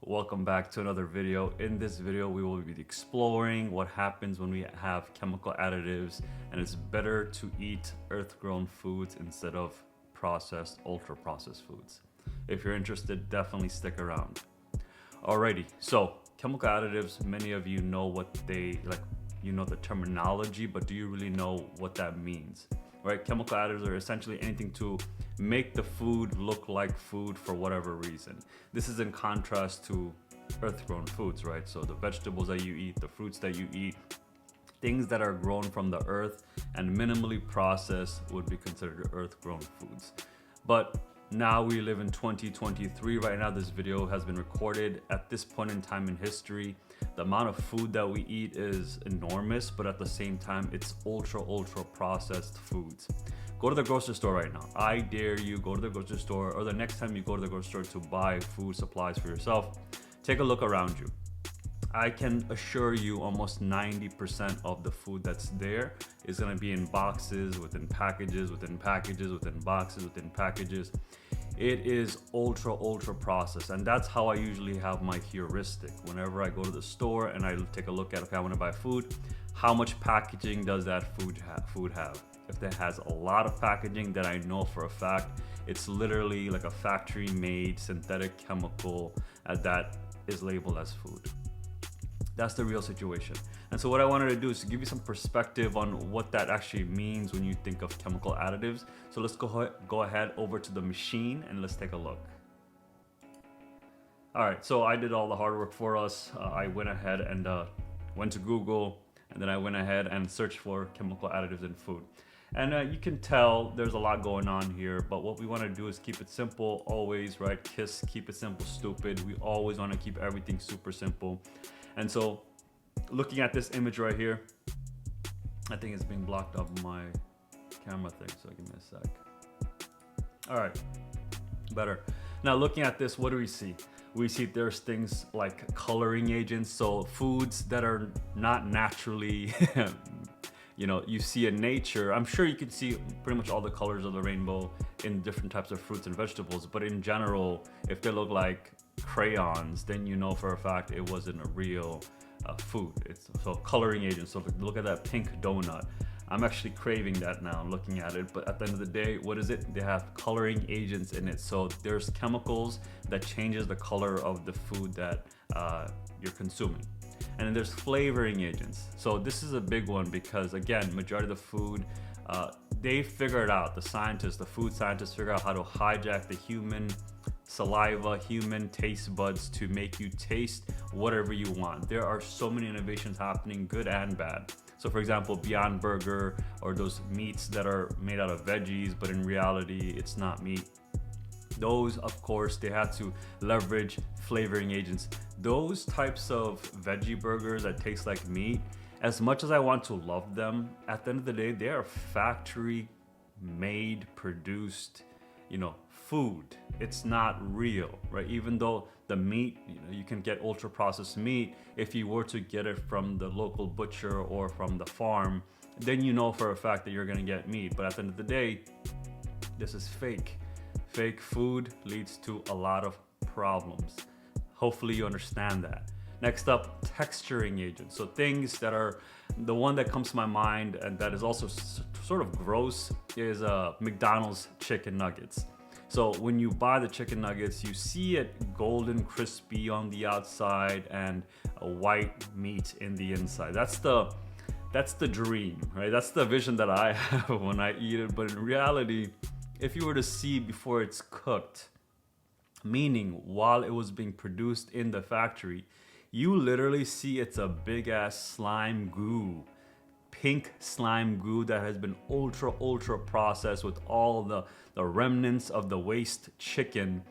Welcome back to another video. In this video, we will be exploring what happens when we have chemical additives, and it's better to eat earth-grown foods instead of processed, ultra-processed foods. If you're interested, definitely stick around. Alrighty, so chemical additives, many of you know what they like. You know the terminology, but do you really know what that means? Right? Chemical additives are essentially anything to make the food look like food for whatever reason. This is in contrast to earth-grown foods, right? So the vegetables that you eat, the fruits that you eat, things that are grown from the earth and minimally processed would be considered earth-grown foods. But now we live in 2023. Right now, this video has been recorded at this point in time in history. The amount of food that we eat is enormous, but at the same time, it's ultra processed foods. Go to the grocery store right now. I dare you, go to the grocery store, or the next time you go to the grocery store to buy food supplies for yourself, take a look around you. I can assure you almost 90% of the food that's there is gonna be in boxes, within packages, within packages, within boxes, within packages. It is ultra processed, and that's how I usually have my heuristic. Whenever I go to the store and I take a look at, okay, I wanna buy food, how much packaging does that food have? If it has a lot of packaging, then I know for a fact it's literally like a factory-made synthetic chemical that is labeled as food. That's the real situation. And so what I wanted to do is to give you some perspective on what that actually means when you think of chemical additives. So let's go ahead over to the machine and let's take a look. All right, so I did all the hard work for us. I went ahead and went to Google, and then I went ahead and searched for chemical additives in food. And you can tell there's a lot going on here, but what we want to do is keep it simple always, right? Keep it simple, stupid. We always want to keep everything super simple. And so looking at this image right here, I think it's being blocked off my camera thing, so give me a sec. All right, better. Now looking at this, what do we see? We see there's things like coloring agents, so foods that are not naturally you see in nature. I'm sure you can see pretty much all the colors of the rainbow in different types of fruits and vegetables, but in general, if they look like crayons, then you know for a fact it wasn't a real food. It's so coloring agents. So look at that pink donut. I'm actually craving that now, looking at it. But at the end of the day, what is it? They have coloring agents in it. So there's chemicals that changes the color of the food that you're consuming. And then there's flavoring agents. So this is a big one because, again, majority of the food, they figured out, the food scientists figure out how to hijack the human saliva, human taste buds to make you taste whatever you want. There are so many innovations happening, good and bad. So for example, Beyond Burger, or those meats that are made out of veggies, but in reality, it's not meat. Those, of course, they had to leverage flavoring agents. Those types of veggie burgers that taste like meat, as much as I want to love them, at the end of the day, they are factory made, produced, food. It's not real, right? Even though the meat, you can get ultra processed meat. If you were to get it from the local butcher or from the farm, then you know for a fact that you're gonna get meat. But at the end of the day, this is fake. Fake food leads to a lot of problems. Hopefully you understand that. Next up, texturing agents. So things that are, the one that comes to my mind and that is also sort of gross is McDonald's chicken nuggets. So when you buy the chicken nuggets, you see it golden crispy on the outside and a white meat in the inside. That's the dream, right? That's the vision that I have when I eat it. But in reality, if you were to see before it's cooked, meaning while it was being produced in the factory, you literally see it's a big ass slime goo, pink slime goo that has been ultra processed with all the remnants of the waste chicken.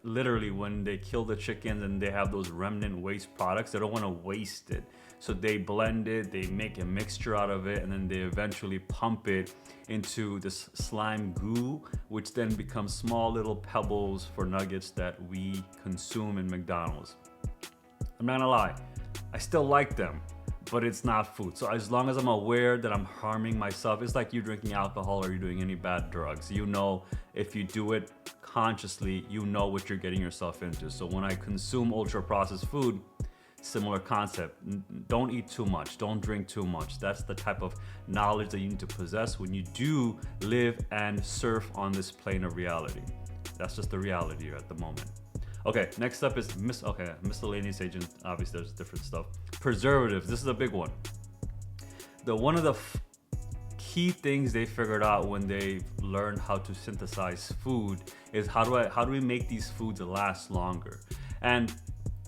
Literally when they kill the chickens and they have those remnant waste products, they don't want to waste it. So they blend it, they make a mixture out of it, and then they eventually pump it into this slime goo, which then becomes small little pebbles for nuggets that we consume in McDonald's. I'm not gonna lie, I still like them, but it's not food. So as long as I'm aware that I'm harming myself, it's like you drinking alcohol or you're doing any bad drugs. You know, if you do it consciously, you know what you're getting yourself into. So when I consume ultra processed food, similar concept. Don't eat too much, don't drink too much. That's the type of knowledge that you need to possess when you do live and surf on this plane of reality. That's just the reality here at the moment. Okay, next up is miscellaneous agent. Obviously, there's different stuff. Preservatives. This is a big one. One of the key things they figured out when they learned how to synthesize food is how do we make these foods last longer? And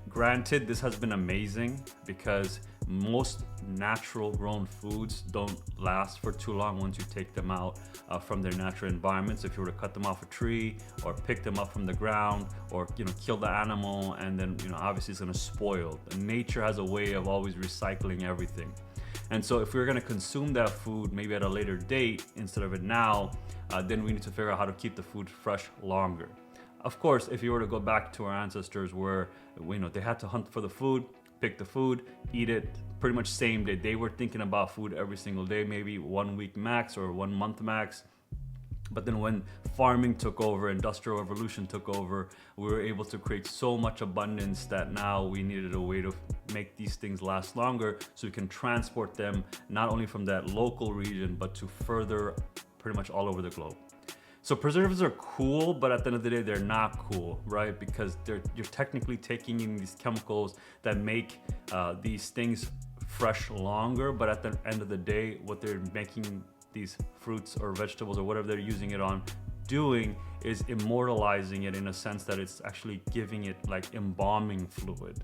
granted, this has been amazing because most natural grown foods don't last for too long once you take them out from their natural environments. If you were to cut them off a tree or pick them up from the ground or kill the animal, and then obviously it's going to spoil. Nature has a way of always recycling everything. And so if we're going to consume that food maybe at a later date instead of it now, then we need to figure out how to keep the food fresh longer. Of course, if you were to go back to our ancestors where they had to hunt for the food, pick the food, eat it pretty much same day. They were thinking about food every single day, maybe 1 week max or 1 month max. But then when farming took over, industrial revolution took over, we were able to create so much abundance that now we needed a way to make these things last longer so we can transport them not only from that local region, but to further pretty much all over the globe. So preservatives are cool, but at the end of the day, they're not cool, right? Because you're technically taking in these chemicals that make these things fresh longer, but at the end of the day, what they're making these fruits or vegetables or whatever they're using it on doing is immortalizing it in a sense that it's actually giving it like embalming fluid.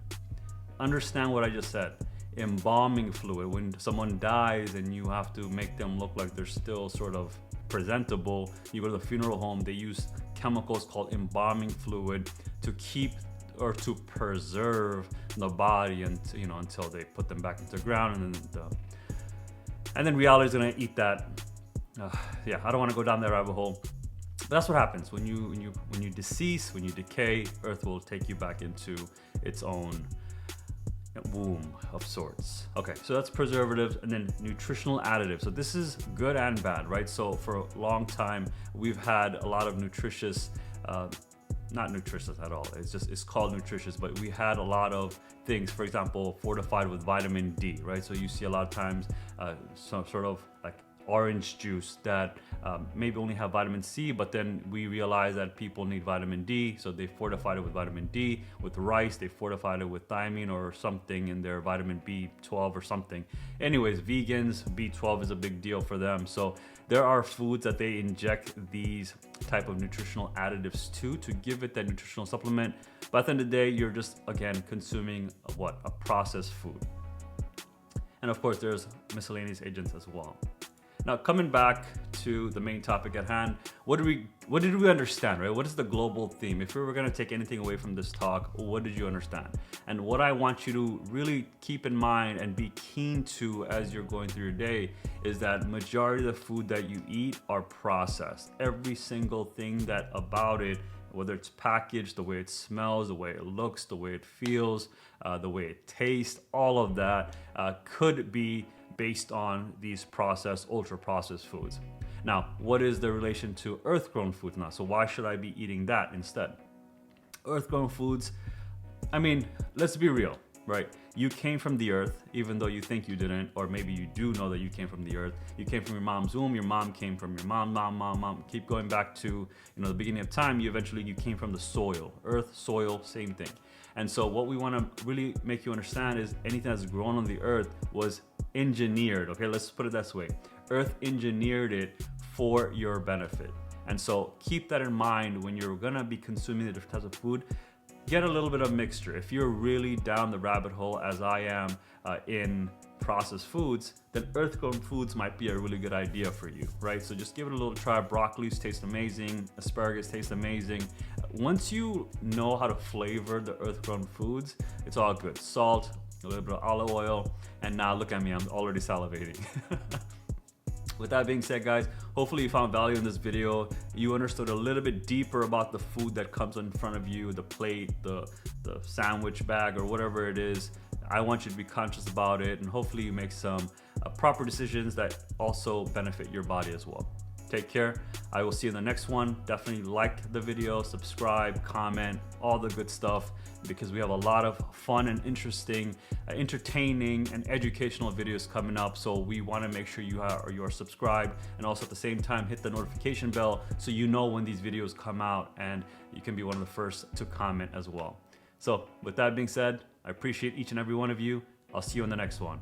Understand what I just said. Embalming fluid. When someone dies and you have to make them look like they're still sort of presentable, you go to the funeral home, they use chemicals called embalming fluid to keep or to preserve the body and until they put them back into the ground, and then reality is gonna eat that. I don't want to go down that rabbit hole. But that's what happens when you decease, when you decay. Earth will take you back into its own womb of sorts. Okay, so that's preservatives, and then nutritional additives. So this is good and bad, right? So for a long time, we've had a lot of nutritious, not nutritious at all. It's called nutritious, but we had a lot of things, for example, fortified with vitamin D, right? So you see a lot of times some sort of like orange juice that maybe only have vitamin C, but then we realize that people need vitamin D, so they fortified it with vitamin D. With rice, they fortified it with thiamine or something in their vitamin B12 or something. Anyways, vegans, B12 is a big deal for them. So there are foods that they inject these type of nutritional additives to give it that nutritional supplement. But at the end of the day, you're just, again, consuming a processed food. And of course, there's miscellaneous agents as well. Now, coming back to the main topic at hand, what did we understand, right? What is the global theme? If we were going to take anything away from this talk, what did you understand? And what I want you to really keep in mind and be keen to as you're going through your day is that majority of the food that you eat are processed. Every single thing that about it, whether it's packaged, the way it smells, the way it looks, the way it feels, the way it tastes, all of that could be based on these processed, ultra processed foods. Now, what is the relation to earth-grown foods now? So why should I be eating that instead? Earth-grown foods, I mean, let's be real, right? You came from the earth, even though you think you didn't, or maybe you do know that you came from the earth. You came from your mom's womb, your mom came from your mom. Keep going back to the beginning of time, you came from the soil. Earth, soil, same thing. And so what we want to really make you understand is anything that's grown on the earth was engineered, okay? Let's put it this way. Earth engineered it for your benefit. And so keep that in mind when you're gonna be consuming the different types of food. Get a little bit of mixture. If you're really down the rabbit hole as I am in processed foods, then earth-grown foods might be a really good idea for you, right? So just give it a little try. Broccoli tastes amazing. Asparagus tastes amazing. Once you know how to flavor the earth-grown foods, it's all good. Salt, a little bit of olive oil, and now look at me, I'm already salivating. With that being said, guys, hopefully you found value in this video. You understood a little bit deeper about the food that comes in front of you, the plate, the sandwich bag, or whatever it is. I want you to be conscious about it, and hopefully you make some proper decisions that also benefit your body as well. Take care. I will see you in the next one. Definitely like the video, subscribe, comment, all the good stuff, because we have a lot of fun and interesting, entertaining and educational videos coming up. So we want to make sure you are subscribed, and also at the same time hit the notification bell so you know when these videos come out, and you can be one of the first to comment as well. So with that being said, I appreciate each and every one of you. I'll see you in the next one.